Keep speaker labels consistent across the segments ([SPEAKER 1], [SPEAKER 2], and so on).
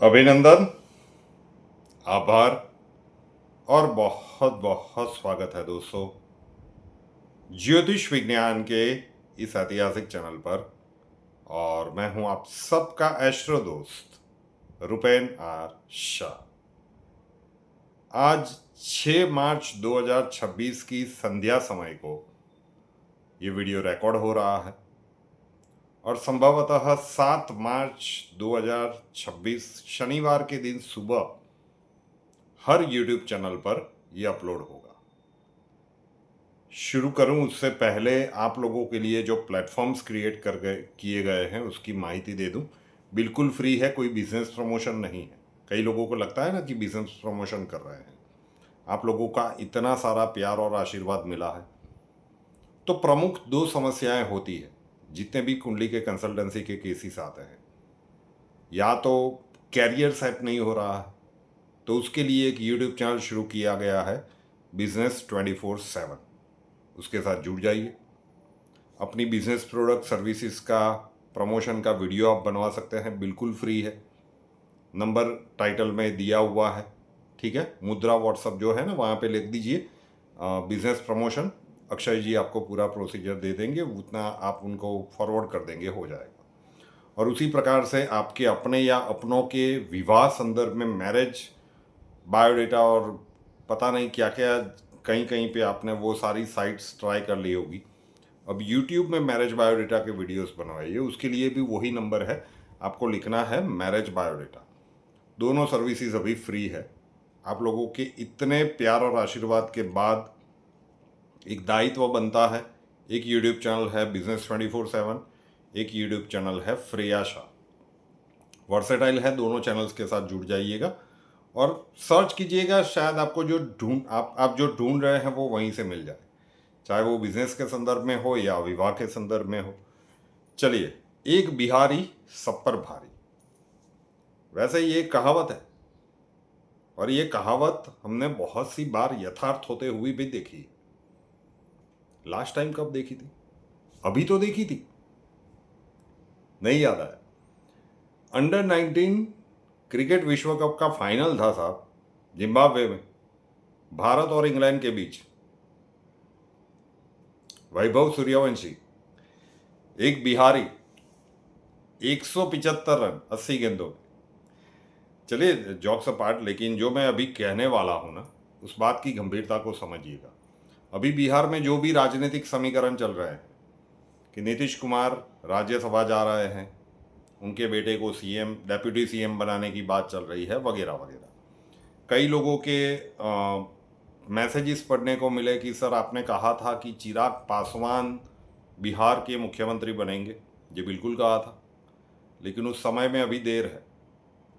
[SPEAKER 1] अभिनंदन, आभार और बहुत बहुत स्वागत है दोस्तों ज्योतिष विज्ञान के इस ऐतिहासिक चैनल पर। और मैं हूं आप सबका एस्ट्रो दोस्त रुपेन आर शाह। आज 6 मार्च 2026 की संध्या समय को ये वीडियो रिकॉर्ड हो रहा है और संभवतः 7 मार्च 2026 शनिवार के दिन सुबह हर यूट्यूब चैनल पर यह अपलोड होगा। शुरू करूं उससे पहले आप लोगों के लिए जो प्लेटफॉर्म्स क्रिएट किए गए हैं उसकी माहिती दे दूं। बिल्कुल फ्री है, कोई बिजनेस प्रमोशन नहीं है। कई लोगों को लगता है ना कि बिजनेस प्रमोशन कर रहे हैं। आप लोगों का इतना सारा प्यार और आशीर्वाद मिला है तो प्रमुख 2 समस्याएं होती है जितने भी कुंडली के कंसल्टेंसी के केसेस आते हैं। या तो कैरियर सेट नहीं हो रहा है तो उसके लिए एक यूट्यूब चैनल शुरू किया गया है, बिजनेस 24/7। उसके साथ जुड़ जाइए। अपनी बिजनेस प्रोडक्ट सर्विसेज का प्रमोशन का वीडियो आप बनवा सकते हैं, बिल्कुल फ्री है। नंबर टाइटल में दिया हुआ है, ठीक है। मुद्रा व्हाट्सअप जो है ना, वहाँ पे लिख दीजिए बिजनेस प्रमोशन। अक्षय जी आपको पूरा प्रोसीजर दे देंगे, उतना आप उनको फॉरवर्ड कर देंगे, हो जाएगा। और उसी प्रकार से आपके अपने या अपनों के विवाह संदर्भ में मैरिज बायोडेटा और पता नहीं क्या क्या, कहीं कहीं पे आपने वो सारी साइट्स ट्राई कर ली होगी। अब YouTube में मैरिज बायोडेटा के वीडियोस बनवाइए, उसके लिए भी वही नंबर है। आपको लिखना है मैरिज बायोडेटा। दोनों सर्विसेज अभी फ्री है। आप लोगों के इतने प्यार और आशीर्वाद के बाद एक दायित्व बनता है। एक यूट्यूब चैनल है बिजनेस 24/7, एक यूट्यूब चैनल है फ्रेया शाह। वर्सेटाइल है, दोनों चैनल्स के साथ जुड़ जाइएगा और सर्च कीजिएगा। शायद आपको जो आप जो ढूंढ रहे हैं वो वहीं से मिल जाए, चाहे वो बिजनेस के संदर्भ में हो या विवाह के संदर्भ में हो। चलिए, एक बिहारी सब पर भारी, वैसे ये कहावत है और ये कहावत हमने बहुत सी बार यथार्थ होते हुए भी देखी है। लास्ट टाइम कब देखी थी? अभी तो देखी थी, नहीं याद आया। अंडर 19 क्रिकेट विश्व कप का फाइनल था साहब, जिम्बाब्वे में, भारत और इंग्लैंड के बीच। वैभव सूर्यवंशी, एक बिहारी, 175 रन 80 गेंदों। चलिए, जॉक्स अपार्ट, लेकिन जो मैं अभी कहने वाला हूं ना, उस बात की गंभीरता को समझिएगा। अभी बिहार में जो भी राजनीतिक समीकरण चल रहे हैं कि नीतीश कुमार राज्यसभा जा रहे हैं, उनके बेटे को सीएम, डेप्यूटी सीएम बनाने की बात चल रही है, वगैरह वगैरह। कई लोगों के मैसेजेस पढ़ने को मिले कि सर आपने कहा था कि चिराग पासवान बिहार के मुख्यमंत्री बनेंगे। ये बिल्कुल कहा था, लेकिन उस समय में अभी देर है,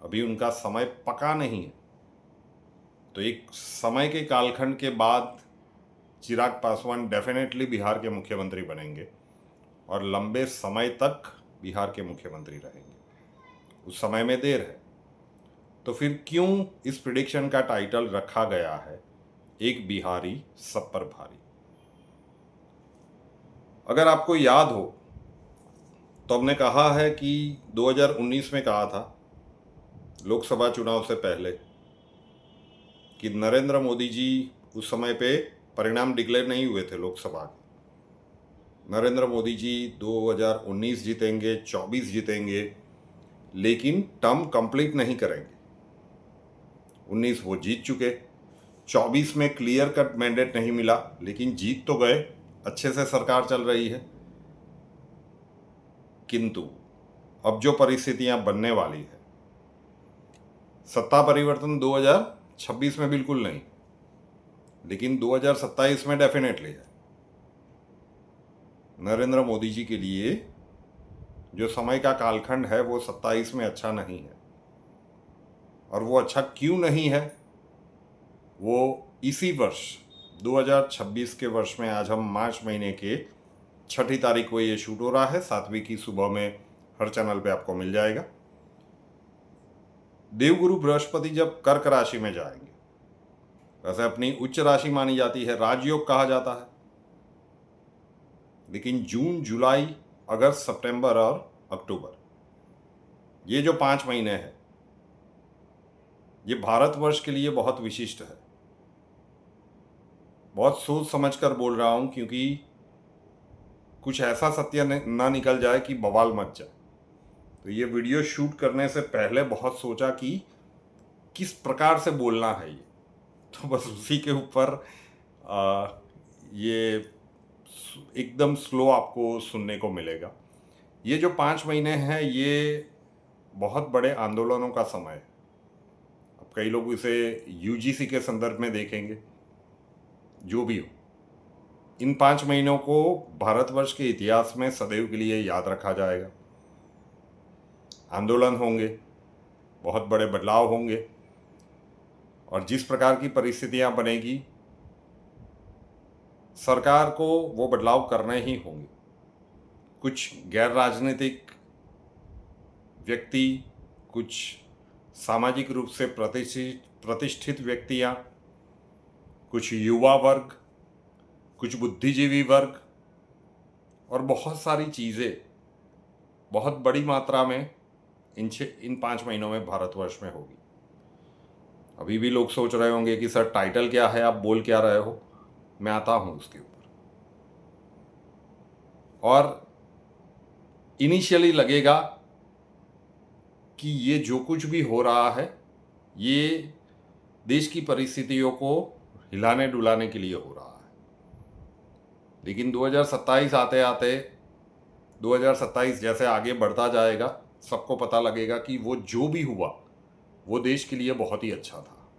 [SPEAKER 1] अभी उनका समय पका नहीं है। तो एक समय के कालखंड के बाद चिराग पासवान डेफिनेटली बिहार के मुख्यमंत्री बनेंगे और लंबे समय तक बिहार के मुख्यमंत्री रहेंगे। उस समय में देर है। तो फिर क्यों इस प्रिडिक्शन का टाइटल रखा गया है, एक बिहारी सब पर भारी? अगर आपको याद हो तो हमने कहा है कि 2019 में कहा था, लोकसभा चुनाव से पहले, कि नरेंद्र मोदी जी उस समय पे परिणाम डिक्लेयर नहीं हुए थे लोकसभा के। नरेंद्र मोदी जी 2019 जीतेंगे, 24 जीतेंगे, लेकिन टर्म कंप्लीट नहीं करेंगे। 19 वो जीत चुके, 24 में क्लियर कट मैंडेट नहीं मिला, लेकिन जीत तो गए, अच्छे से सरकार चल रही है। किंतु अब जो परिस्थितियां बनने वाली है, सत्ता परिवर्तन 2026 में बिल्कुल नहीं, लेकिन 2027 में डेफिनेटली है। नरेंद्र मोदी जी के लिए जो समय का कालखंड है वो 27 में अच्छा नहीं है। और वो अच्छा क्यों नहीं है, वो इसी वर्ष 2026 के वर्ष में, आज हम मार्च महीने के 6 तारीख को ये शूट हो रहा है, 7वीं की सुबह में हर चैनल पे आपको मिल जाएगा। देवगुरु बृहस्पति जब कर्क राशि में जाएंगे, वैसे अपनी उच्च राशि मानी जाती है, राजयोग कहा जाता है, लेकिन जून, जुलाई, अगस्त, सितंबर और अक्टूबर, ये जो 5 महीने हैं, ये भारतवर्ष के लिए बहुत विशिष्ट है। बहुत सोच समझ कर बोल रहा हूँ, क्योंकि कुछ ऐसा सत्य ना निकल जाए कि बवाल मच जाए। तो ये वीडियो शूट करने से पहले बहुत सोचा कि किस प्रकार से बोलना है ये, तो बस उसी के ऊपर ये एकदम स्लो आपको सुनने को मिलेगा। ये जो 5 महीने हैं, ये बहुत बड़े आंदोलनों का समय है। अब कई लोग इसे यूजीसी के संदर्भ में देखेंगे। जो भी हो, इन 5 महीनों को भारतवर्ष के इतिहास में सदैव के लिए याद रखा जाएगा। आंदोलन होंगे, बहुत बड़े बदलाव होंगे, और जिस प्रकार की परिस्थितियां बनेगी, सरकार को वो बदलाव करने ही होंगे। कुछ गैर राजनीतिक व्यक्ति, कुछ सामाजिक रूप से प्रतिष्ठित व्यक्तियां, कुछ युवा वर्ग, कुछ बुद्धिजीवी वर्ग, और बहुत सारी चीज़ें बहुत बड़ी मात्रा में इन 5 महीनों में भारतवर्ष में होगी। अभी भी लोग सोच रहे होंगे कि सर टाइटल क्या है, आप बोल क्या रहे हो। मैं आता हूं उसके ऊपर। और इनिशियली लगेगा कि ये जो कुछ भी हो रहा है, ये देश की परिस्थितियों को हिलाने डुलाने के लिए हो रहा है। लेकिन 2027 आते आते 2027 जैसे आगे बढ़ता जाएगा, सबको पता लगेगा कि वो जो भी हुआ वो देश के लिए बहुत ही अच्छा था।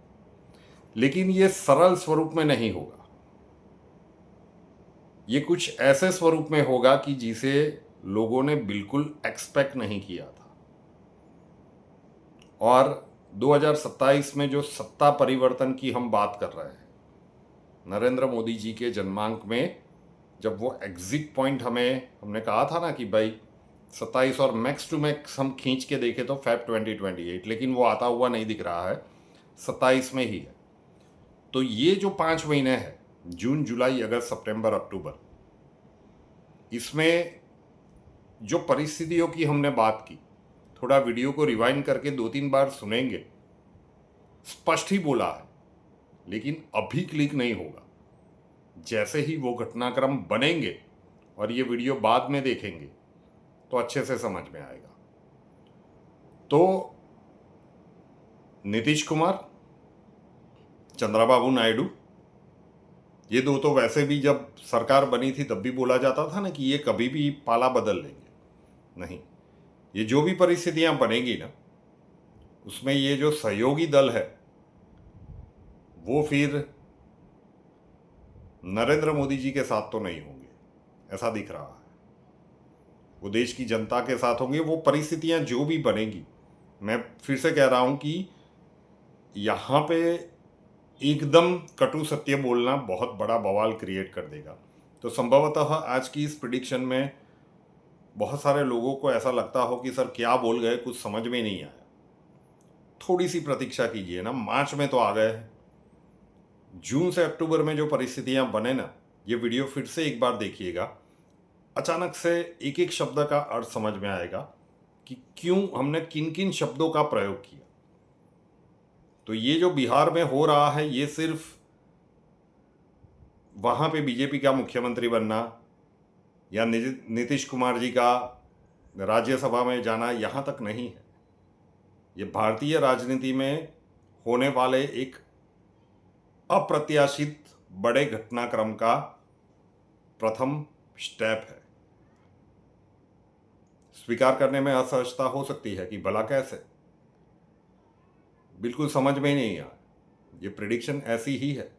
[SPEAKER 1] लेकिन ये सरल स्वरूप में नहीं होगा। ये कुछ ऐसे स्वरूप में होगा कि जिसे लोगों ने बिल्कुल एक्सपेक्ट नहीं किया था। और 2027 में जो सत्ता परिवर्तन की हम बात कर रहे हैं, नरेंद्र मोदी जी के जन्मांक में जब वो एग्जिट पॉइंट हमने कहा था ना कि भाई 27 और मैक्स टू मैक्स हम खींच के देखें तो फेब 2028, लेकिन वो आता हुआ नहीं दिख रहा है, 27 में ही है। तो ये जो 5 महीने हैं, जून जुलाई अगस्त सितंबर अक्टूबर, इसमें जो परिस्थितियों की हमने बात की, थोड़ा वीडियो को रिवाइंड करके 2-3 बार सुनेंगे। स्पष्ट ही बोला है, लेकिन अभी क्लिक नहीं होगा। जैसे ही वो घटनाक्रम बनेंगे और ये वीडियो बाद में देखेंगे तो अच्छे से समझ में आएगा। तो नीतीश कुमार, चंद्रबाबू नायडू, ये दो तो वैसे भी जब सरकार बनी थी तब भी बोला जाता था ना कि ये कभी भी पाला बदल लेंगे। नहीं, ये जो भी परिस्थितियां बनेगी ना, उसमें ये जो सहयोगी दल है वो फिर नरेंद्र मोदी जी के साथ तो नहीं होंगे, ऐसा दिख रहा है। वो देश की जनता के साथ होंगे। वो परिस्थितियां जो भी बनेगी, मैं फिर से कह रहा हूं कि यहाँ पे एकदम कटु सत्य बोलना बहुत बड़ा बवाल क्रिएट कर देगा। तो संभवतः आज की इस प्रिडिक्शन में बहुत सारे लोगों को ऐसा लगता हो कि सर क्या बोल गए, कुछ समझ में नहीं आया। थोड़ी सी प्रतीक्षा कीजिए ना, मार्च में तो आ गए हैं। जून से अक्टूबर में जो परिस्थितियां बने ना, ये वीडियो फिर से एक बार देखिएगा। अचानक से एक एक शब्द का अर्थ समझ में आएगा कि क्यों हमने किन किन शब्दों का प्रयोग किया। तो ये जो बिहार में हो रहा है, ये सिर्फ वहां पे बीजेपी का मुख्यमंत्री बनना या नीतीश कुमार जी का राज्यसभा में जाना यहाँ तक नहीं है। ये भारतीय राजनीति में होने वाले एक अप्रत्याशित बड़े घटनाक्रम का प्रथम स्टेप है। स्वीकार करने में असहजता हो सकती है कि भला कैसे, बिल्कुल समझ में नहीं आया। ये प्रिडिक्शन ऐसी ही है।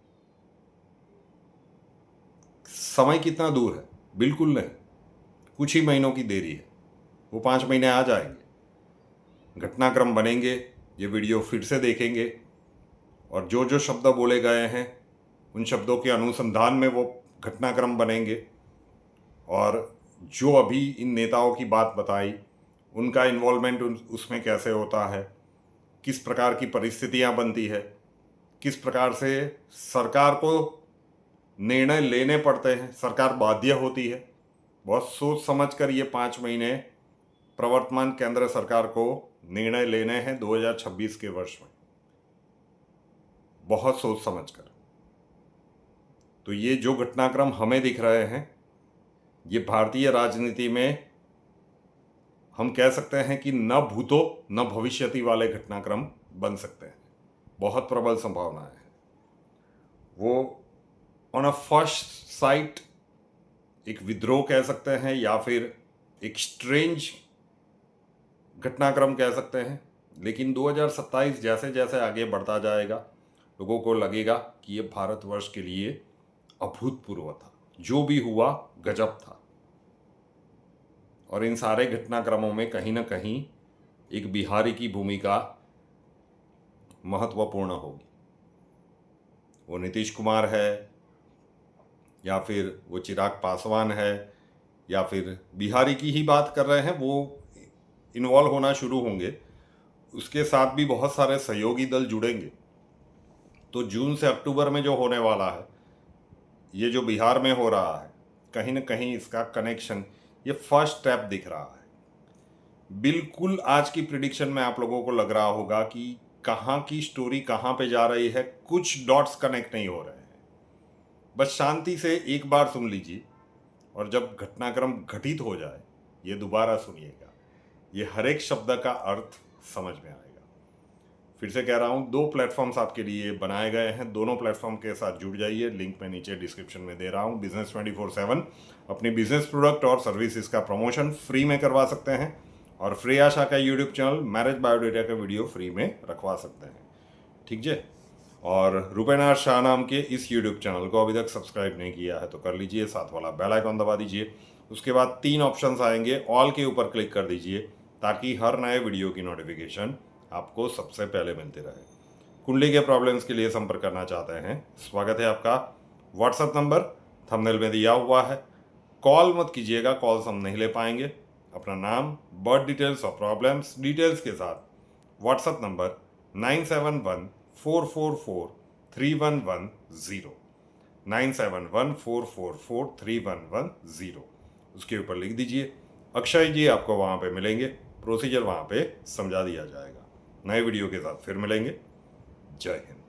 [SPEAKER 1] समय कितना दूर है, बिल्कुल नहीं, कुछ ही महीनों की देरी है। वो 5 महीने आ जाएंगे, घटनाक्रम बनेंगे, ये वीडियो फिर से देखेंगे, और जो जो शब्द बोले गए हैं उन शब्दों के अनुसंधान में वो घटनाक्रम बनेंगे। और जो अभी इन नेताओं की बात बताई, उनका इन्वॉल्वमेंट उसमें कैसे होता है, किस प्रकार की परिस्थितियां बनती है, किस प्रकार से सरकार को निर्णय लेने पड़ते हैं, सरकार बाध्य होती है। बहुत सोच समझ कर ये 5 महीने प्रवर्तमान केंद्र सरकार को निर्णय लेने हैं 2026 के वर्ष में। बहुत सोच समझकर। तो ये जो घटनाक्रम हमें दिख रहे हैं, ये भारतीय राजनीति में हम कह सकते हैं कि न भूतो न भविष्यति वाले घटनाक्रम बन सकते हैं। बहुत प्रबल संभावना है। वो ऑन अ फर्स्ट साइट एक विद्रोह कह सकते हैं या फिर एक स्ट्रेंज घटनाक्रम कह सकते हैं, लेकिन 2027 जैसे जैसे आगे बढ़ता जाएगा लोगों को लगेगा कि ये भारतवर्ष के लिए अभूतपूर्व था। जो भी हुआ गजब था। और इन सारे घटनाक्रमों में कहीं ना कहीं एक बिहारी की भूमिका महत्वपूर्ण होगी। वो नीतीश कुमार है या फिर वो चिराग पासवान है या फिर बिहारी की ही बात कर रहे हैं, वो इन्वॉल्व होना शुरू होंगे। उसके साथ भी बहुत सारे सहयोगी दल जुड़ेंगे। तो जून से अक्टूबर में जो होने वाला है, ये जो बिहार में हो रहा है, कहीं ना कहीं इसका कनेक्शन, ये फर्स्ट स्टेप दिख रहा है। बिल्कुल आज की प्रिडिक्शन में आप लोगों को लग रहा होगा कि कहाँ की स्टोरी कहाँ पे जा रही है, कुछ डॉट्स कनेक्ट नहीं हो रहे हैं। बस शांति से एक बार सुन लीजिए और जब घटनाक्रम घटित हो जाए ये दोबारा सुनिएगा। ये हर एक शब्द का अर्थ समझ में आएगा। फिर से कह रहा हूँ, 2 प्लेटफॉर्म्स आपके लिए बनाए गए हैं। दोनों प्लेटफॉर्म के साथ जुड़ जाइए। लिंक मैं नीचे डिस्क्रिप्शन में दे रहा हूँ। बिजनेस 24/7 अपनी बिजनेस प्रोडक्ट और सर्विसेज का प्रमोशन फ्री में करवा सकते हैं और फ्री आशा का यूट्यूब चैनल मैरिज बायोडेटा का वीडियो फ्री में रखवा सकते हैं। ठीक है। और रुपेनाथ शाह नाम के इस यूट्यूब चैनल को अभी तक सब्सक्राइब नहीं किया है तो कर लीजिए, साथ वाला बेल आइकॉन दबा दीजिए। उसके बाद 3 ऑप्शंस आएंगे, ऑल के ऊपर क्लिक कर दीजिए ताकि हर नए वीडियो की नोटिफिकेशन आपको सबसे पहले मिलते रहे। कुंडली के प्रॉब्लम्स के लिए संपर्क करना चाहते हैं, स्वागत है आपका। व्हाट्सएप नंबर थंबनेल में दिया हुआ है। कॉल मत कीजिएगा, कॉल्स हम नहीं ले पाएंगे। अपना नाम, बर्थ डिटेल्स और प्रॉब्लम्स डिटेल्स के साथ व्हाट्सएप नंबर 9714443110 9714443110 उसके ऊपर लिख दीजिए। अक्षय जी आपको वहाँ पे मिलेंगे। प्रोसीजर वहाँ पे समझा दिया जाएगा। नए वीडियो के साथ फिर मिलेंगे। जय हिंद।